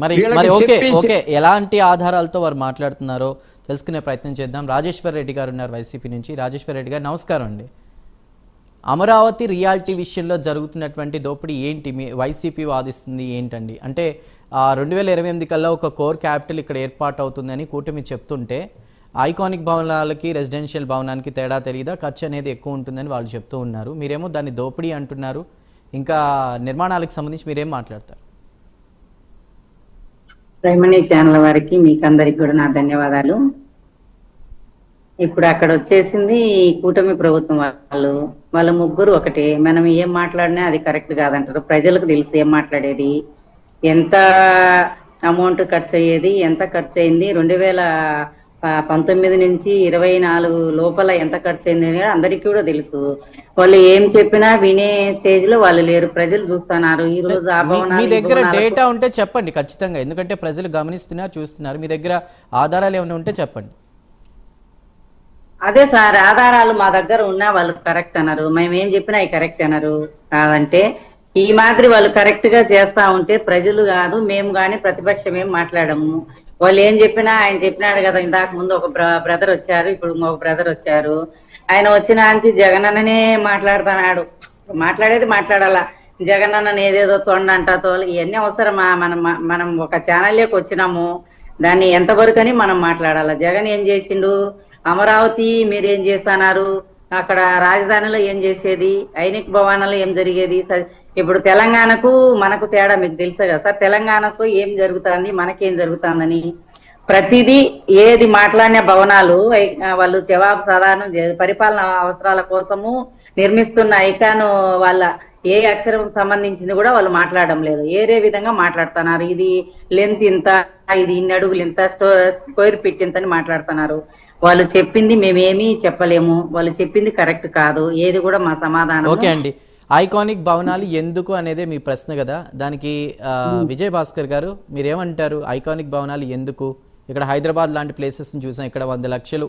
మరి మరి okay okay ఎలాంటి ఆధారాలతో వారు మాట్లాడుతున్నారో తెలుసుకునే ప్రయత్నం చేద్దాం. రాజేశ్వర్ రెడ్డి గారు ఉన్నారు వైసీపీ నుంచి. రాజేశ్వర్ రెడ్డి గారు నమస్కారం అండి. అమరావతి రియాలిటీ విషయంలో జరుగుతున్నటువంటి దోపిడీ ఏంటి, మీ వైసీపీ వాదిస్తుంది ఏంటండి? అంటే 2028 కల్లా ఒక కోర్ క్యాపిటల్ ఇక్కడ ఏర్పాటు అవుతుందని కూటమి చెప్తుంటే ఐకానిక్ భవనాలకి రెసిడెన్షియల్ భవనానికి తేడా తెలియదా, ఖర్చు అనేది ఎక్కువ ఉంటుందని వాళ్ళు చెప్తూ ఉన్నారు. మీరేమో దాన్ని దోపిడీ అంటున్నారు. ఇంకా నిర్మాణాలకు సంబంధించి మీరేం మాట్లాడతారు? ప్రైమరీ ఛానల్ వారికి మీకు అందరికి కూడా నా ధన్యవాదాలు. ఇప్పుడు అక్కడ వచ్చేసింది కూటమి ప్రభుత్వం వాళ్ళ ముగ్గురు ఒకటే. మనం ఏం మాట్లాడినా అది కరెక్ట్ కాదంటారు. ప్రజలకు తెలుసు ఏం మాట్లాడేది, ఎంత అమౌంట్ ఖర్చు అయ్యేది, ఎంత ఖర్చు అయింది, 2019 నుంచి 24 లోపల ఎంత ఖర్చు అయింది అందరికీ కూడా తెలుసు. వాళ్ళు ఏం చెప్పినా వినే స్టేజ్ లో వాళ్ళు లేరు. ప్రజలు చూస్తున్నారు. ఈ రోజు మీ దగ్గర డేటా ఉంటే చెప్పండి ఖచ్చితంగా, ఎందుకంటే ప్రజలు గమనిస్తున్నారు, చూస్తున్నారు. మీ దగ్గర ఆధారాలు ఏమైనా ఉంటే చెప్పండి. అదే సార్, ఆధారాలు మా దగ్గర ఉన్నా వాళ్ళు కరెక్ట్ అన్నారు. మేము ఏం చెప్పినా అవి కరెక్ట్ అన్నారు. కాదంటే ఈ మాదిరి వాళ్ళు కరెక్ట్ గా చేస్తా ఉంటే ప్రజలు కాదు మేము కానీ ప్రతిపక్షం ఏం మాట్లాడము. వాళ్ళు ఏం చెప్పినా ఆయన చెప్పినాడు కదా, ఇందాక ముందు ఒక బ్రదర్ వచ్చారు, ఇప్పుడు ఇంకొక బ్రదర్ వచ్చారు. ఆయన వచ్చిన నుంచి జగనన్ననే మాట్లాడుతున్నాడు. మాట్లాడేది మాట్లాడాలా, జగనన్నని ఏదేదో తొండంట తోలు ఇవన్నీ అవసరమా? మనం ఒక ఛానల్లోకి వచ్చినాము, దాన్ని ఎంతవరకు అని మనం మాట్లాడాలా. జగన్ ఏం చేసిండు, అమరావతి మీరేం చేస్తున్నారు, అక్కడ రాజధానిలో ఏం చేసేది, ఐనిక్ భవనాల్లో ఏం జరిగేది. ఇప్పుడు తెలంగాణకు మనకు తేడా మీకు తెలుసు కదా సార్. తెలంగాణకు ఏం జరుగుతుంది, మనకేం జరుగుతుందని ప్రతిదీ ఏది మాట్లాడిన భవనాలు వాళ్ళు జవాబు సాధారణం పరిపాలన అవసరాల కోసము నిర్మిస్తున్న ఐకాన్ వాళ్ళ ఏ అక్షరం సంబంధించింది కూడా వాళ్ళు మాట్లాడడం లేదు. ఏరే విధంగా మాట్లాడుతున్నారు. ఇది లెంత్ ఇంత, ఇది ఇన్ని అడుగులు ఇంత, స్క్వేర్ ఫీట్ ఇంత అని మాట్లాడుతున్నారు. వాళ్ళు చెప్పింది మేమేమీ చెప్పలేము, వాళ్ళు చెప్పింది కరెక్ట్ కాదు. ఏది కూడా మా సమాధానం. ఓకే అండి, ఐకానిక్ భవనాలు ఎందుకు అనేదే మీ ప్రశ్న కదా. దానికి విజయ్ భాస్కర్ గారు మీరేమంటారు? ఐకానిక్ భవనాలు ఎందుకు? ఇక్కడ హైదరాబాద్ లాంటి ప్లేసెస్ని చూసాం, ఇక్కడ 100 లక్షలు